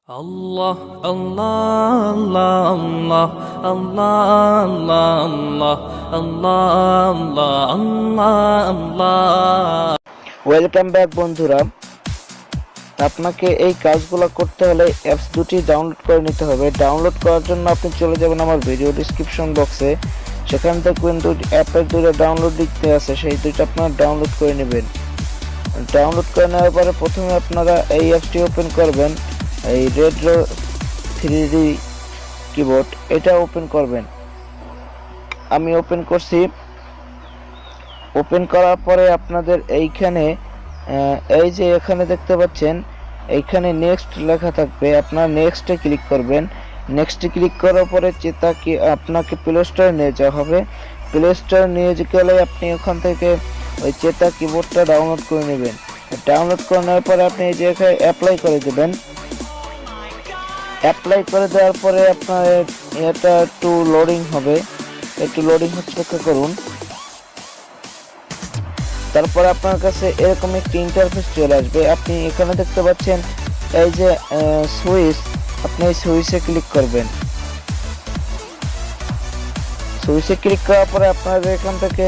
Allah Allah Allah Allah Allah Allah Allah Allah welcome back বন্ধুরা। আপনাকে এই কাজগুলো করতে হলে অ্যাপস দুটি ডাউনলোড করে নিতে হবে। ডাউনলোড করার জন্য আপনি চলে যাবেন আমার ভিডিও ডেসক্রিপশন বক্সে, সেখান থেকে কিন্তু অ্যাপের দুটো ডাউনলোড লিখতে আছে, সেই দুটো আপনারা ডাউনলোড করে নেবেন। ডাউনলোড করে নেওয়ার পরে প্রথমে আপনারা এই অ্যাপসটি ওপেন করবেন, এই রেট্রো 3D কিবোর্ড এটা ওপেন করবেন। আমি ওপেন করছি। ওপেন করার পরে আপনাদের এইখানে এই যে এখানে দেখতে পাচ্ছেন, এইখানে নেক্সট লেখা থাকবে, আপনারা নেক্সটে ক্লিক করবেন। নেক্সটে ক্লিক করার পরে তাকে আপনাকে প্লে স্টোরে নিয়ে যাওয়া হবে। প্লে স্টোরে নিয়ে গেলে আপনি ওখান থেকে ওই চেতা কিবোর্ডটা ডাউনলোড করে নেবেন। ডাউনলোড করে নেওয়ার পরে আপনি এই যে এখানে অ্যাপ্লাই করে দেবেন। অ্যাপ্লাই করে দেওয়ার পরে আপনার এটা একটু লোডিং হবে, একটু লোডিং হচ্ছে, অপেক্ষা করুন। তারপর আপনার কাছে এরকম একটি ইন্টারফেস চলে আসবে। আপনি এখানে দেখতে পাচ্ছেন এই যে সুইচ, আপনি এই সুইচে ক্লিক করবেন। সুইচে ক্লিক করার পরে আপনাদের এখান থেকে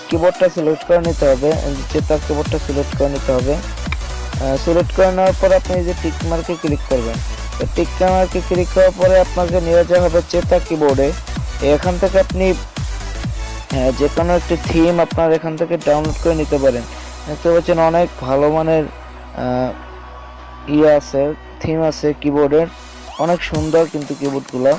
কিবোর্ডটা সিলেক্ট করে নিতে হবে, চেতা কিবোর্ডটা সিলেক্ট করে নিতে হবে। সিলেক্ট করে নেওয়ার পরে আপনি এই যে টিক মার্কে ক্লিক করবেন। টিক মার্কে ক্লিক করার পরে আপনাকে নিয়ে যাওয়া হবে চেতা কিবোর্ডে। এখান থেকে আপনি যে কোনো একটি থিম আপনার এখান থেকে ডাউনলোড করে নিতে পারেন। দেখতে পাচ্ছেন অনেক ভালো মানের আছে, থিম আছে কিবোর্ডের, অনেক সুন্দর কিন্তু কিবোর্ডগুলো।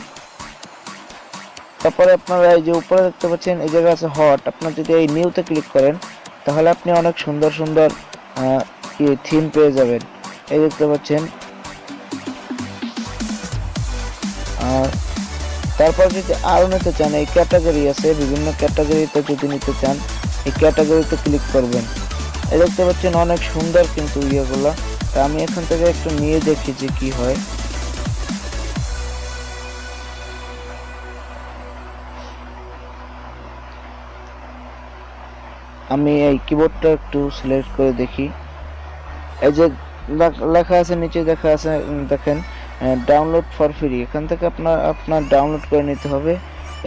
তারপরে আপনারা এই যে উপরে দেখতে পাচ্ছেন এই জায়গায় আছে হট, আপনার যদি এই নিউতে ক্লিক করেন তাহলে আপনি অনেক সুন্দর সুন্দর থিম পেয়ে যাবেন। এই দেখতে পাচ্ছেন। আর তারপর যদি আরও নিতে চান, এই ক্যাটাগরি আছে, বিভিন্ন ক্যাটাগরিতে যদি নিতে চান এই ক্যাটাগরিতে ক্লিক করবেন। এই দেখতে পাচ্ছেন অনেক সুন্দর কিন্তু ইয়েগুলো। তা আমি এখান থেকে একটু নিয়ে দেখি যে কি হয়। আমি এই কিবোর্ডটা একটু সিলেক্ট করে দেখি। এই যে লেখা আছে নিচে দেখা আছে, দেখেন ডাউনলোড ফর ফ্রি, এখান থেকে আপনার ডাউনলোড করে নিতে হবে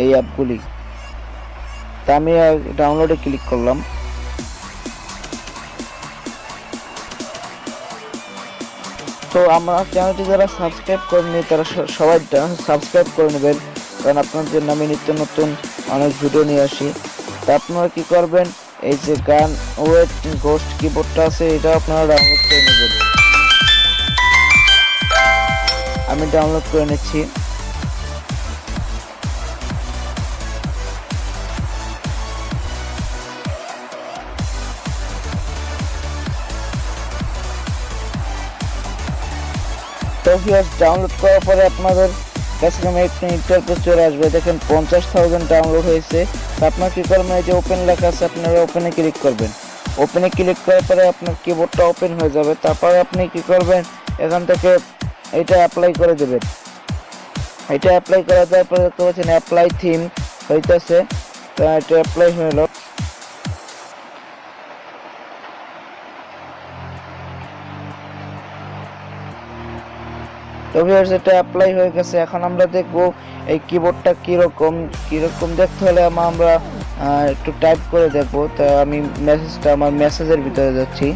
এই অ্যাপগুলি। তা আমি ডাউনলোডে ক্লিক করলাম। তো আমার চ্যানেলটি যারা সাবস্ক্রাইব করেনি তারা সবাই সাবস্ক্রাইব করে নেবেন, কারণ আপনাদের জন্য আমি নিত্য নতুন অনেক ভিডিও নিয়ে আসি। তা আপনারা কি করবেন, এই যে গান ওয়েট গোস্ট কিবোর্ডটা আছে এটা আপনারা ডাউনলোড করে নেবেন। আমি ডাউনলোড করে নিচ্ছি। তো ভিউয়ার্স, ডাউনলোড করার পরে আপনাদের কাছে একটা ইন্টারফেস চলে আসবে। দেখেন 50,000 ডাউনলোড হয়েছে। তো আপনার কি করবেন, এই যে ওপেন লেখা আছে আপনারা ওপেনে ক্লিক করবেন। ওপেনে ক্লিক করার পরে আপনার কিবোর্ডটা ওপেন হয়ে যাবে। তারপরে আপনি কি করবেন, এখান থেকে এটা অ্যাপ্লাই করে দেবেন। এটা অ্যাপ্লাই করে দেওয়ার পরে দেখতে পাচ্ছেন অ্যাপ্লাই থিম হইতেছে। তো এটা অ্যাপ্লাই হলো। তো ভিউয়ার্স, এটা অ্যাপ্লাই হয়ে গেছে। এখন আমরা দেখব এই কিবোর্ডটা কিরকম দেখতে হলে আমরা একটু টাইপ করে দেখব। তো আমি আমার মেসেজের ভিতরে যাচ্ছি,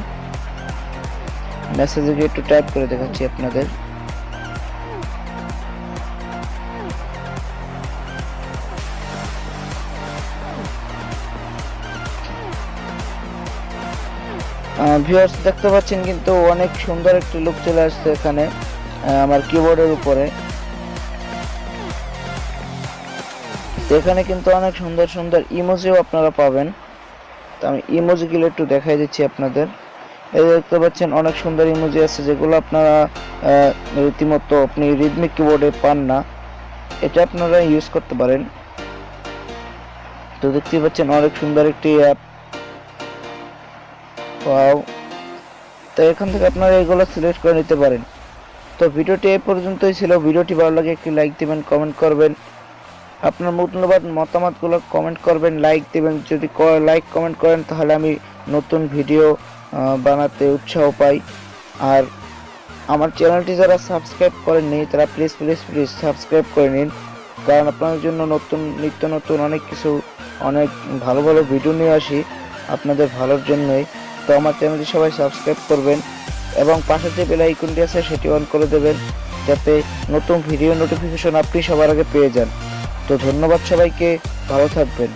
মেসেজে গিয়ে একটু টাইপ করে দেখাচ্ছি আপনাদের। ভিউয়ার্স, দেখতে পাচ্ছেন কিন্তু অনেক সুন্দর একটি লুক চলে আসছে এখানে আমার কিবোর্ডের উপরে। এখানে কিন্তু অনেক সুন্দর সুন্দর ইমোজিও আপনারা পাবেন। তো আমি ইমোজিগুলো একটু দেখাই দিচ্ছি আপনাদের। এই দেখতে পাচ্ছেন অনেক সুন্দর ইমোজি আছে, যেগুলো আপনারা রীতিমতো আপনি রিদমিক কিবোর্ডে পান না, এটা আপনারা ইউজ করতে পারেন। তো দেখতে পাচ্ছেন অনেক সুন্দর একটি অ্যাপ। ওয়াও! তো এখান থেকে আপনারা এগুলো সিলেক্ট করে নিতে পারেন। তো ভিডিওটি এই পর্যন্তই ছিল। ভিডিওটি ভালো লাগে একটি লাইক দিবেন, কমেন্ট করবেন, আপনার মূল্যবান মতামতগুলো কমেন্ট করবেন, লাইক দিবেন। যদি লাইক কমেন্ট করেন তাহলে আমি নতুন ভিডিও বানাতে উৎসাহ পাই। আর আমার চ্যানেলটি যারা সাবস্ক্রাইব করেননি তারা প্লিজ প্লিজ প্লিজ সাবস্ক্রাইব করে নিন, কারণ আপনাদের জন্য নিত্য নতুন অনেক কিছু, অনেক ভালো ভালো ভিডিও নিয়ে আসি আপনাদের ভালোর জন্যই। তো আমার চ্যানেলটি সবাই সাবস্ক্রাইব করবেন এবং পাশে যে বেল আইকনটি আছে সেটি অন করে দেবেন, যাতে নতুন ভিডিও নোটিফিকেশন আপনি সবার আগে পেয়ে যান। তো ধন্যবাদ সবাইকে, ভালো থাকবেন।